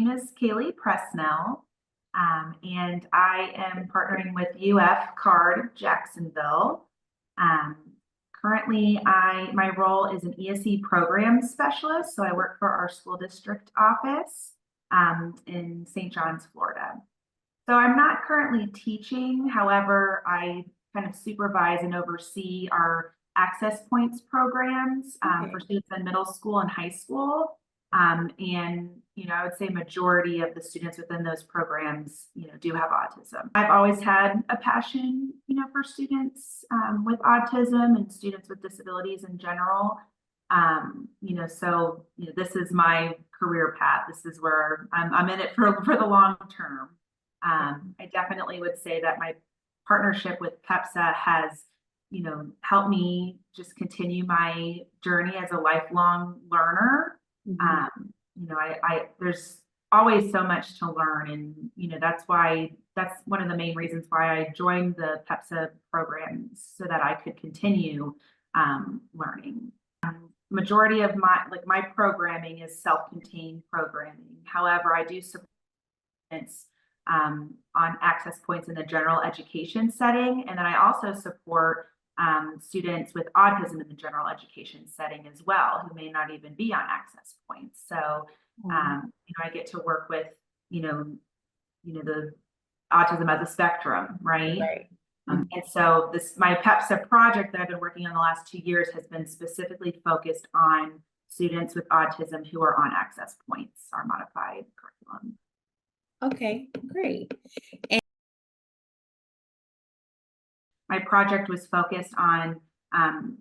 name is Kaylee Presnell, and I am partnering with UF CARD Jacksonville. Um, Currently, my role is an ESE program specialist, so I work for our school district office in St. John's, Florida. So I'm not currently teaching, however, I kind of supervise and oversee our access points programs for students in middle school and high school. And, I would say majority of the students within those programs, do have autism. I've always had a passion, for students with autism and students with disabilities in general. This is my career path. This is where I'm in it for the long term. I definitely would say that my partnership with PEPSA has, helped me just continue my journey as a lifelong learner. There's always so much to learn, and that's one of the main reasons why I joined the PEPSA programs, so that I could continue learning. Majority of my programming is self-contained programming. However, I do support on access points in the general education setting, and then I also support students with autism in the general education setting as well, who may not even be on access points. So, I get to work with, the autism as a spectrum, right? And so my PEPSA project that I've been working on the last 2 years has been specifically focused on students with autism who are on access points, our modified curriculum. Okay, great. And my project was focused on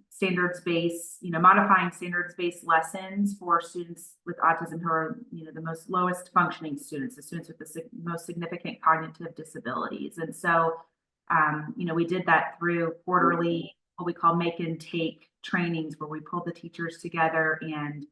standards-based, modifying standards-based lessons for students with autism who are, the most lowest functioning students, the students with the most significant cognitive disabilities. And so, we did that through quarterly, what we call make and take trainings, where we pulled the teachers together and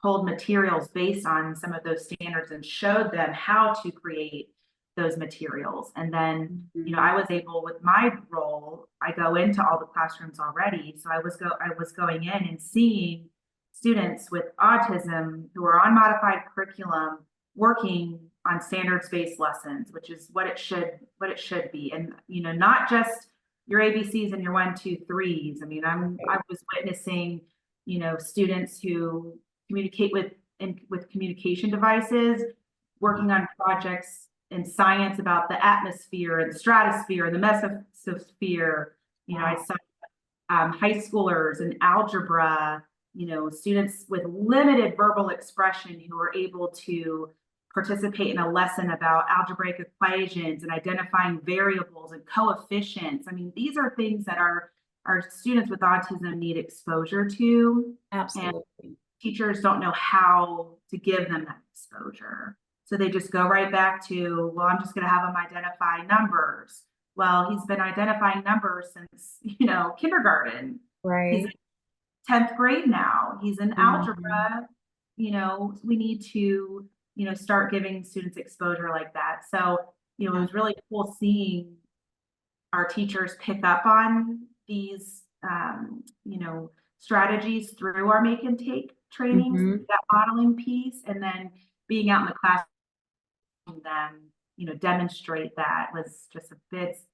pulled materials based on some of those standards and showed them how to create those materials. And then, I was able, with my role, I go into all the classrooms already. So I was going in and seeing students with autism who are on modified curriculum working on standards-based lessons, which is what it should be. And, not just your ABCs and your 1, 2, 3s. I mean, I was witnessing, students who communicate with communication devices, working on projects in science about the atmosphere and the stratosphere and the mesosphere. I saw high schoolers in algebra, students with limited verbal expression who were able to participate in a lesson about algebraic equations and identifying variables and coefficients. I mean, these are things that our students with autism need exposure to. Absolutely. And teachers don't know how to give them that exposure. So they just go right back to, well, I'm just going to have them identify numbers. Well, he's been identifying numbers since, kindergarten. Right. He's in 10th grade now. He's in algebra. We need to, start giving students exposure like that. So, it was really cool seeing our teachers pick up on these, strategies through our make and take trainings, that modeling piece, and then being out in the classroom, them, demonstrate that was just a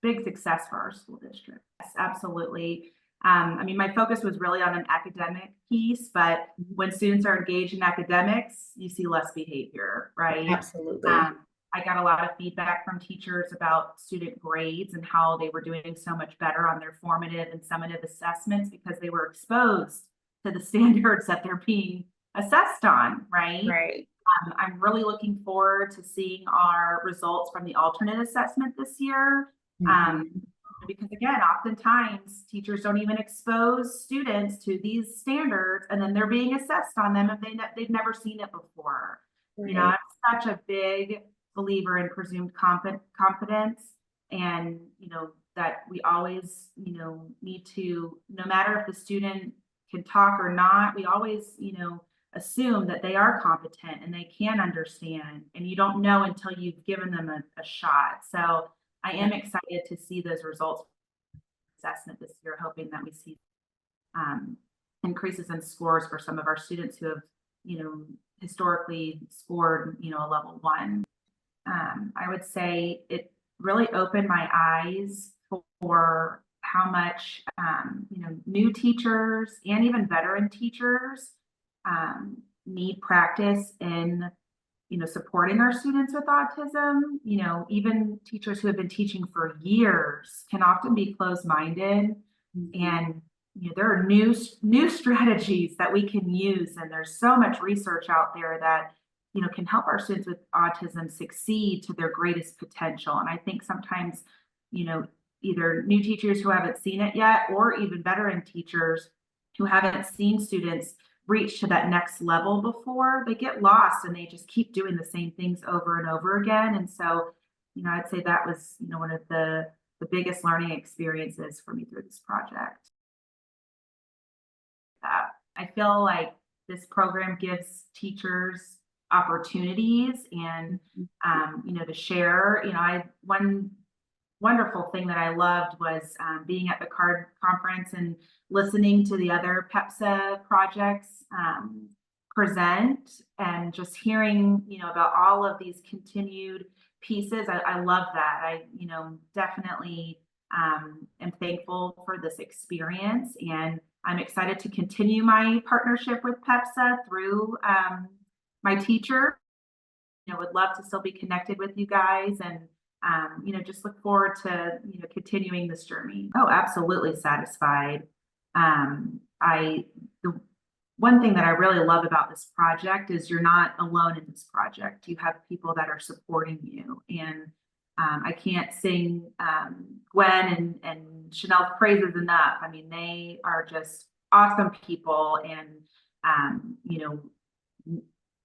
big success for our school district. Yes, absolutely. My focus was really on an academic piece, but when students are engaged in academics, you see less behavior, right? Absolutely. I got a lot of feedback from teachers about student grades and how they were doing so much better on their formative and summative assessments because they were exposed to the standards that they're being assessed on, right? Right. I'm really looking forward to seeing our results from the alternate assessment this year. Because again, oftentimes teachers don't even expose students to these standards, and then they're being assessed on them if they've never seen it before. Right. I'm such a big believer in presumed competence, and that we always need to, no matter if the student can talk or not, we always assume that they are competent and they can understand, and you don't know until you've given them a shot. So I am excited to see those results assessment this year, hoping that we see increases in scores for some of our students who have historically scored, a level 1. I would say it really opened my eyes for how much, new teachers and even veteran teachers need practice in, supporting our students with autism. Even teachers who have been teaching for years can often be closed-minded, and there are new strategies that we can use, and there's so much research out there that can help our students with autism succeed to their greatest potential. And I think sometimes, either new teachers who haven't seen it yet, or even veteran teachers who haven't seen students reach to that next level before, they get lost and they just keep doing the same things over and over again. And so, I'd say that was, one of the biggest learning experiences for me through this project. I feel like this program gives teachers opportunities and, to share. One wonderful thing that I loved was being at the CARD conference and listening to the other PEPSA projects present, and just hearing, about all of these continued pieces. I love that. I, definitely am thankful for this experience, and I'm excited to continue my partnership with PEPSA through my teacher. Would love to still be connected with you guys, and just look forward to continuing this journey. Oh, absolutely satisfied. The one thing that I really love about this project is you're not alone in this project. You have people that are supporting you, and I can't sing Gwen and Chanel's praises enough. I mean, they are just awesome people, and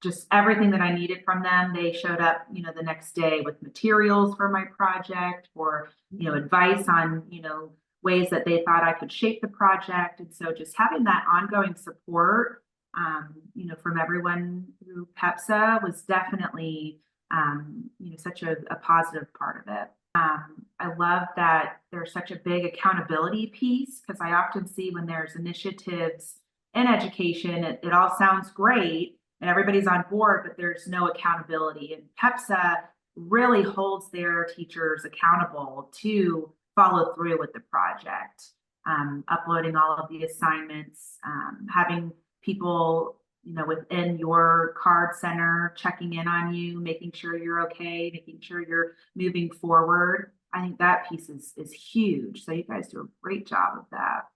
just everything that I needed from them. They showed up, the next day with materials for my project, or, advice on, ways that they thought I could shape the project. And so just having that ongoing support, from everyone through PEPSA was definitely, such a positive part of it. I love that there's such a big accountability piece, because I often see when there's initiatives in education, it all sounds great and everybody's on board, but there's no accountability. And PEPSA really holds their teachers accountable to follow through with the project, uploading all of the assignments, having people, within your CARD center checking in on you, making sure you're okay, making sure you're moving forward. I think that piece is huge. So you guys do a great job of that.